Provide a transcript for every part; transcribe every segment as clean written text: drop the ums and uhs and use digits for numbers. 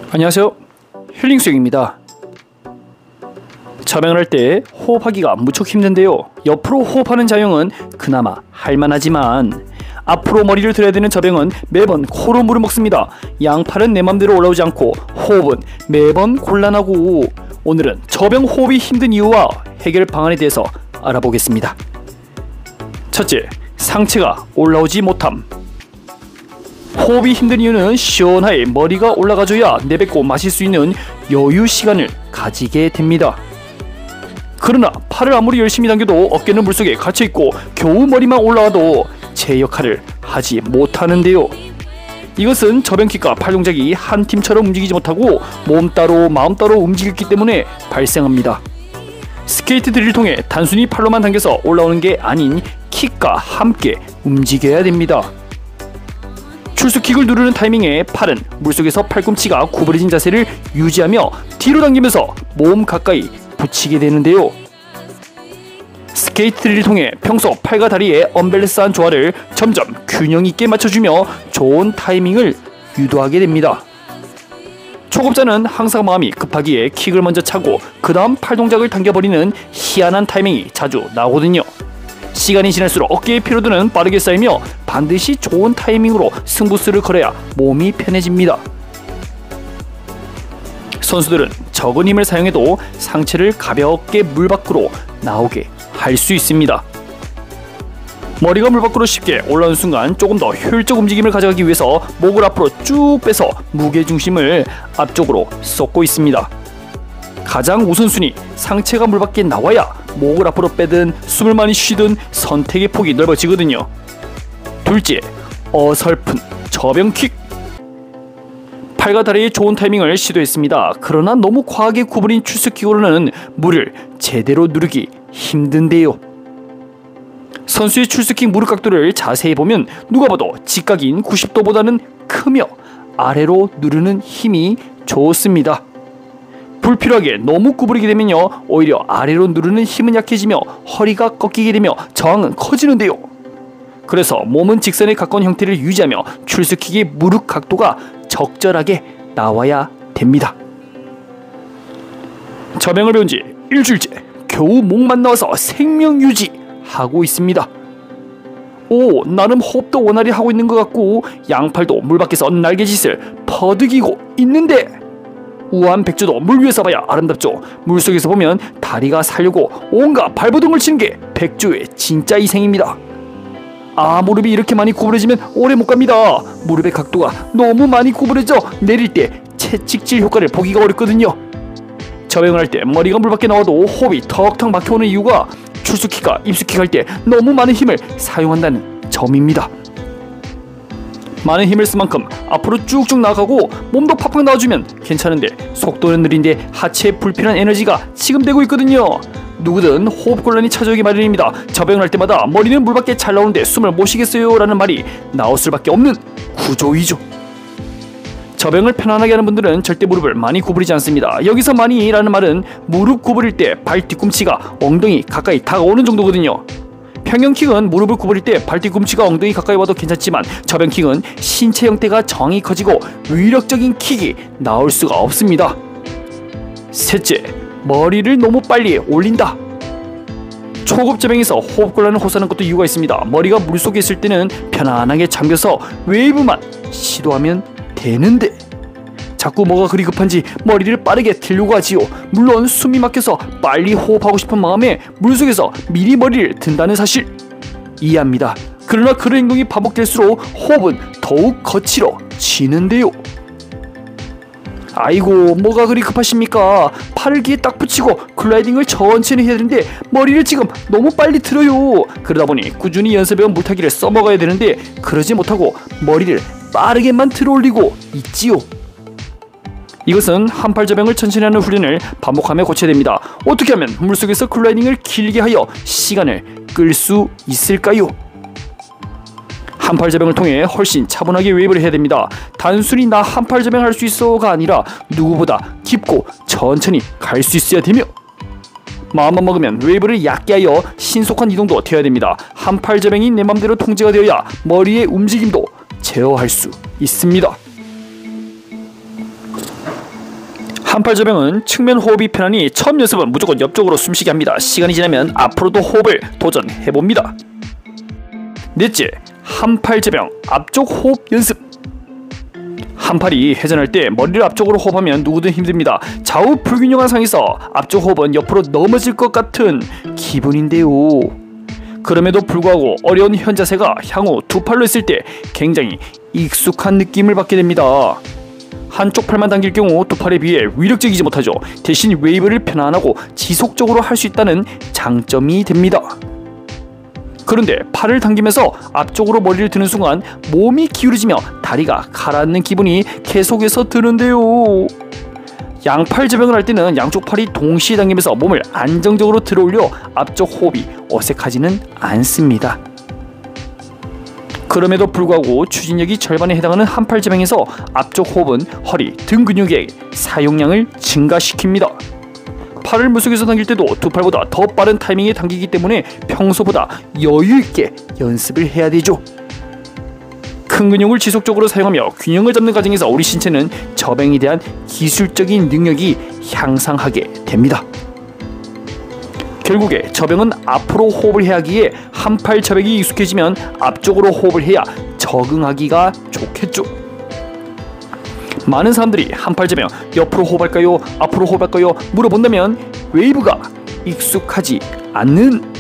안녕하세요, 힐링수영입니다. 저병을 할 때 호흡하기가 무척 힘든데요, 옆으로 호흡하는 자용은 그나마 할만하지만 앞으로 머리를 들어야 되는 저병은 매번 코로 물을 먹습니다. 양팔은 내 맘대로 올라오지 않고 호흡은 매번 곤란하고, 오늘은 저병 호흡이 힘든 이유와 해결 방안에 대해서 알아보겠습니다. 첫째, 상체가 올라오지 못함. 호흡이 힘든 이유는 시원하게 머리가 올라가줘야 내뱉고 마실 수 있는 여유 시간을 가지게 됩니다. 그러나 팔을 아무리 열심히 당겨도 어깨는 물속에 갇혀있고 겨우 머리만 올라와도 제 역할을 하지 못하는데요. 이것은 저병킥과 팔 동작이 한 팀처럼 움직이지 못하고 몸 따로 마음 따로 움직이기 때문에 발생합니다. 스케이트 드릴을 통해 단순히 팔로만 당겨서 올라오는 게 아닌 킥과 함께 움직여야 됩니다. 출수킥을 누르는 타이밍에 팔은 물속에서 팔꿈치가 구부러진 자세를 유지하며 뒤로 당기면서 몸 가까이 붙이게 되는데요. 스케이트 드릴을 통해 평소 팔과 다리의 언밸런스한 조화를 점점 균형 있게 맞춰주며 좋은 타이밍을 유도하게 됩니다. 초급자는 항상 마음이 급하기에 킥을 먼저 차고 그 다음 팔 동작을 당겨버리는 희한한 타이밍이 자주 나오거든요. 시간이 지날수록 어깨의 피로도는 빠르게 쌓이며 반드시 좋은 타이밍으로 승부수를 걸어야 몸이 편해집니다. 선수들은 적은 힘을 사용해도 상체를 가볍게 물 밖으로 나오게 할 수 있습니다. 머리가 물 밖으로 쉽게 올라오는 순간 조금 더 효율적 움직임을 가져가기 위해서 목을 앞으로 쭉 빼서 무게중심을 앞쪽으로 쏟고 있습니다. 가장 우선순위, 상체가 물 밖에 나와야 목을 앞으로 빼든 숨을 많이 쉬든 선택의 폭이 넓어지거든요. 둘째, 어설픈 저병킥. 팔과 다리의 좋은 타이밍을 시도했습니다. 그러나 너무 과하게 구부린 출수킥으로는 물을 제대로 누르기 힘든데요. 선수의 출수킥 무릎 각도를 자세히 보면 누가 봐도 직각인 90도보다는 크며 아래로 누르는 힘이 좋습니다. 불필요하게 너무 구부리게 되면요, 오히려 아래로 누르는 힘은 약해지며 허리가 꺾이게 되며 저항은 커지는데요. 그래서 몸은 직선에 가까운 형태를 유지하며 출수킥의 무릎 각도가 적절하게 나와야 됩니다. 저병을 배운 지 일주일째 겨우 목만 나와서 생명 유지하고 있습니다. 오, 나름 호흡도 원활히 하고 있는 것 같고 양팔도 물 밖에서 날개짓을 퍼득이고 있는데, 우아한 백조도 물 위에서 봐야 아름답죠. 물속에서 보면 다리가 살려고 온갖 발버둥을 치는 게 백조의 진짜 이생입니다. 아, 무릎이 이렇게 많이 구부러지면 오래 못 갑니다. 무릎의 각도가 너무 많이 구부러져 내릴 때 채찍질 효과를 보기가 어렵거든요. 저병을 할 때 머리가 물 밖에 나와도 호흡이 턱턱 막혀오는 이유가 출수킥과 입수킥 할 때 너무 많은 힘을 사용한다는 점입니다. 많은 힘을 쓴 만큼 앞으로 쭉쭉 나가고 몸도 팍팍 나와주면 괜찮은데 속도는 느린데 하체에 불필요한 에너지가 지금되고 있거든요. 누구든 호흡 곤란이 찾아오기 마련입니다. 저병을 할 때마다 머리는 물 밖에 잘 나오는데 숨을 못 쉬겠어요 라는 말이 나올 수밖에 없는 구조이죠. 저병을 편안하게 하는 분들은 절대 무릎을 많이 구부리지 않습니다. 여기서 많이 라는 말은 무릎 구부릴 때 발 뒤꿈치가 엉덩이 가까이 다가오는 정도거든요. 평형킥은 무릎을 구부릴 때 발 뒤꿈치가 엉덩이 가까이 와도 괜찮지만 저병킥은 신체 형태가 정이 커지고 위력적인 킥이 나올 수가 없습니다. 셋째, 머리를 너무 빨리 올린다. 초급 저병에서 호흡 곤란을 호소하는 것도 이유가 있습니다. 머리가 물속에 있을 때는 편안하게 잠겨서 웨이브만 시도하면 되는데 자꾸 뭐가 그리 급한지 머리를 빠르게 들려고 하지요. 물론 숨이 막혀서 빨리 호흡하고 싶은 마음에 물속에서 미리 머리를 든다는 사실 이해합니다. 그러나 그런 행동이 반복될수록 호흡은 더욱 거칠어지는데요. 아이고, 뭐가 그리 급하십니까? 팔을 귀에 딱 붙이고 글라이딩을 천천히 해야 되는데 머리를 지금 너무 빨리 들어요. 그러다 보니 꾸준히 연습해온 물타기를 써먹어야 되는데 그러지 못하고 머리를 빠르게만 들어올리고 있지요. 이것은 한팔 저병을 천천히 하는 훈련을 반복하며 고쳐야 됩니다. 어떻게 하면 물속에서 글라이딩을 길게 하여 시간을 끌 수 있을까요? 한팔 저병을 통해 훨씬 차분하게 웨이브를 해야 됩니다. 단순히 나 한팔 저병 할 수 있어가 아니라 누구보다 깊고 천천히 갈 수 있어야 되며, 마음만 먹으면 웨이브를 얕게 하여 신속한 이동도 되어야 됩니다. 한팔 저병이 내 맘대로 통제가 되어야 머리의 움직임도 제어할 수 있습니다. 한팔저병은 측면 호흡이 편하니 처음 연습은 무조건 옆쪽으로 숨쉬게 합니다. 시간이 지나면 앞으로도 호흡을 도전해봅니다. 넷째, 한팔저병 앞쪽 호흡 연습. 한팔이 회전할 때 머리를 앞쪽으로 호흡하면 누구든 힘듭니다. 좌우 불균형한 상에서 앞쪽 호흡은 옆으로 넘어질 것 같은 기분인데요. 그럼에도 불구하고 어려운 현 자세가 향후 두 팔로 했을 때 굉장히 익숙한 느낌을 받게 됩니다. 한쪽 팔만 당길 경우 두 팔에 비해 위력적이지 못하죠. 대신 웨이브를 편안하고 지속적으로 할 수 있다는 장점이 됩니다. 그런데 팔을 당기면서 앞쪽으로 머리를 드는 순간 몸이 기울어지며 다리가 가라앉는 기분이 계속해서 드는데요. 양팔 저병을 할 때는 양쪽 팔이 동시에 당기면서 몸을 안정적으로 들어올려 앞쪽 호흡이 어색하지는 않습니다. 그럼에도 불구하고 추진력이 절반에 해당하는 한팔 저병에서 앞쪽 호흡은 허리, 등 근육의 사용량을 증가시킵니다. 팔을 물속에서 당길 때도 두 팔보다 더 빠른 타이밍에 당기기 때문에 평소보다 여유있게 연습을 해야 되죠. 큰 근육을 지속적으로 사용하며 균형을 잡는 과정에서 우리 신체는 저병에 대한 기술적인 능력이 향상하게 됩니다. 결국에 저병은 앞으로 호흡을 해야 하기에 한팔 저병이 익숙해지면 앞쪽으로 호흡을 해야 적응하기가 좋겠죠. 많은 사람들이 한팔 저병 옆으로 호흡할까요? 앞으로 호흡할까요? 물어본다면 웨이브가 익숙하지 않는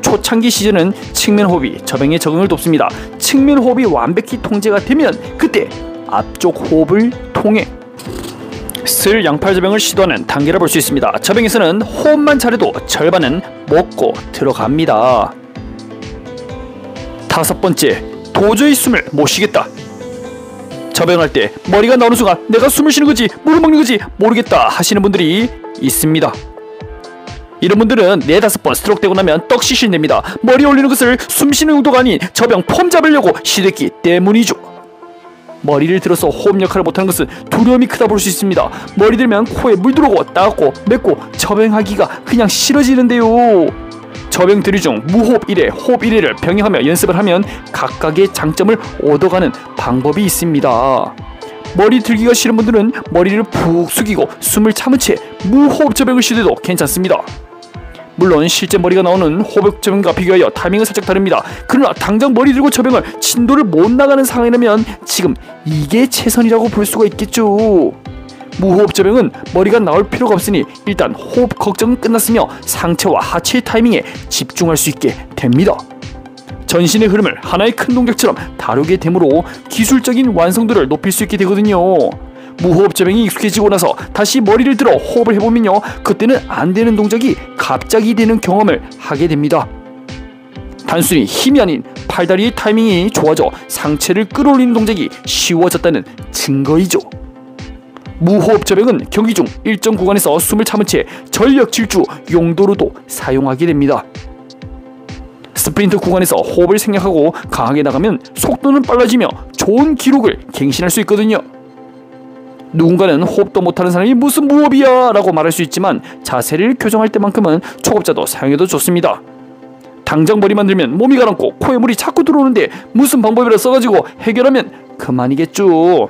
초창기 시절은 측면 호흡이 저병의 적응을 돕습니다. 측면 호흡이 완벽히 통제가 되면 그때 앞쪽 호흡을 통해 슬 양팔 저병을 시도하는 단계를 볼 수 있습니다. 저병에서는 호흡만 잘해도 절반은 먹고 들어갑니다. 다섯 번째, 도저히 숨을 못 쉬겠다. 저병할 때 머리가 나오는 순간 내가 숨을 쉬는 거지 물을 먹는 거지 모르겠다 하시는 분들이 있습니다. 이런 분들은 4-5번 스트로크 되고 나면 떡시신 됩니다. 머리 올리는 것을 숨 쉬는 용도가 아닌 저병 폼 잡으려고 시도했기 때문이죠. 머리를 들어서 호흡 역할을 못하는 것은 두려움이 크다 볼 수 있습니다. 머리 들면 코에 물 들어오고 따갑고 맵고 저병하기가 그냥 싫어지는데요. 저병 들이 중 무호흡 1회, 호흡 1회를 병행하며 연습을 하면 각각의 장점을 얻어가는 방법이 있습니다. 머리 들기가 싫은 분들은 머리를 푹 숙이고 숨을 참은 채 무호흡 저병을 시도해도 괜찮습니다. 물론 실제 머리가 나오는 호흡 저병과 비교하여 타이밍은 살짝 다릅니다. 그러나 당장 머리 들고 저병을 진도를 못 나가는 상황이라면 지금 이게 최선이라고 볼 수가 있겠죠. 무호흡 저병은 머리가 나올 필요가 없으니 일단 호흡 걱정은 끝났으며 상체와 하체의 타이밍에 집중할 수 있게 됩니다. 전신의 흐름을 하나의 큰 동작처럼 다루게 되므로 기술적인 완성도를 높일 수 있게 되거든요. 무호흡 저병이 익숙해지고 나서 다시 머리를 들어 호흡을 해보면요, 그때는 안 되는 동작이 갑자기 되는 경험을 하게 됩니다. 단순히 힘이 아닌 팔다리의 타이밍이 좋아져 상체를 끌어올리는 동작이 쉬워졌다는 증거이죠. 무호흡 저병은 경기 중 일정 구간에서 숨을 참은 채 전력 질주 용도로도 사용하게 됩니다. 스프린트 구간에서 호흡을 생략하고 강하게 나가면 속도는 빨라지며 좋은 기록을 갱신할 수 있거든요. 누군가는 호흡도 못하는 사람이 무슨 무호흡이야 라고 말할 수 있지만 자세를 교정할 때만큼은 초급자도 사용해도 좋습니다. 당장 머리만 들면 몸이 가라앉고 코에 물이 자꾸 들어오는데 무슨 방법이라 써가지고 해결하면 그만이겠죠.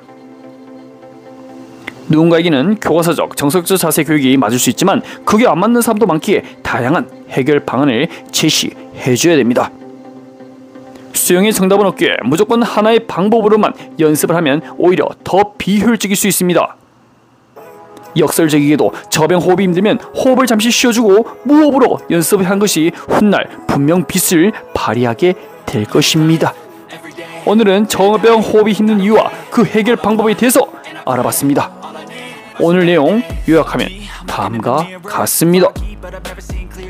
누군가에게는 교과서적, 정석적 자세 교육이 맞을 수 있지만 그게 안 맞는 사람도 많기에 다양한 해결 방안을 제시해줘야 됩니다. 수영의 정답은 없기에 무조건 하나의 방법으로만 연습을 하면 오히려 더 비효율적일 수 있습니다. 역설적이게도 저병 호흡이 힘들면 호흡을 잠시 쉬어주고 무호흡으로 연습을 한 것이 훗날 분명 빛을 발휘하게 될 것입니다. 오늘은 저병 호흡이 힘든 이유와 그 해결 방법에 대해서 알아봤습니다. 오늘 내용 요약하면 다음과 같습니다.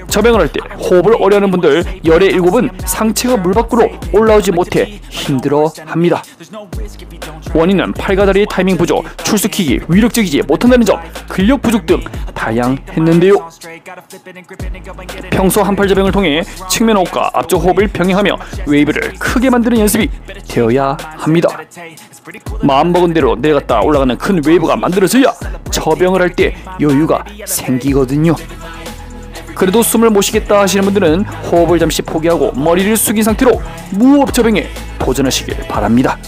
저병을 할 때 호흡을 어려워하는 분들 열의 7은 상체가 물 밖으로 올라오지 못해 힘들어합니다. 원인은 팔과 다리의 타이밍 부족, 출수킥이 위력적이지 못한다는 점, 근력 부족 등 다양했는데요. 평소 한팔 저병을 통해 측면 호흡과 앞쪽 호흡을 병행하며 웨이브를 크게 만드는 연습이 되어야 합니다. 마음먹은 대로 내려갔다 올라가는 큰 웨이브가 만들어져야 저병을 할 때 여유가 생기거든요. 그래도 숨을 못 쉬겠다 하시는 분들은 호흡을 잠시 포기하고 머리를 숙인 상태로 무호흡 저병에 도전하시길 바랍니다.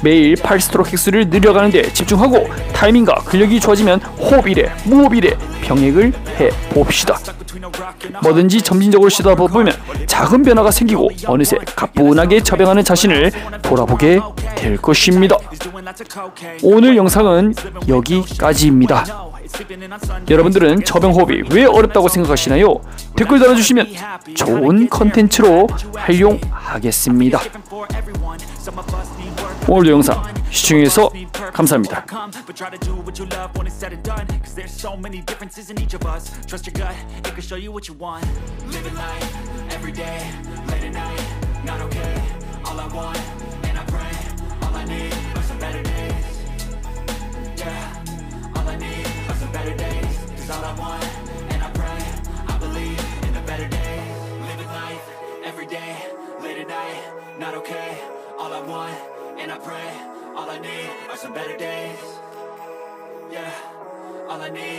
매일 팔스트로크 획수를 늘려가는 데 집중하고 타이밍과 근력이 좋아지면 호흡 1회, 무호흡 1회 병행을 해봅시다. 뭐든지 점진적으로 시도하다 보면 작은 변화가 생기고 어느새 가뿐하게 접영하는 자신을 돌아보게 될 것입니다. 오늘 영상은 여기까지입니다. 여러분들은 접영호흡이 왜 어렵다고 생각하시나요? 댓글 달아주시면 좋은 컨텐츠로 활용하겠습니다. 오늘도 영상 시청해주셔서 감사합니다. Better days, 'cause all I want, and I pray, I believe in the better days. Living life, every day, late at night, not okay. All I want, and I pray, all I need are some better days. Yeah, all I need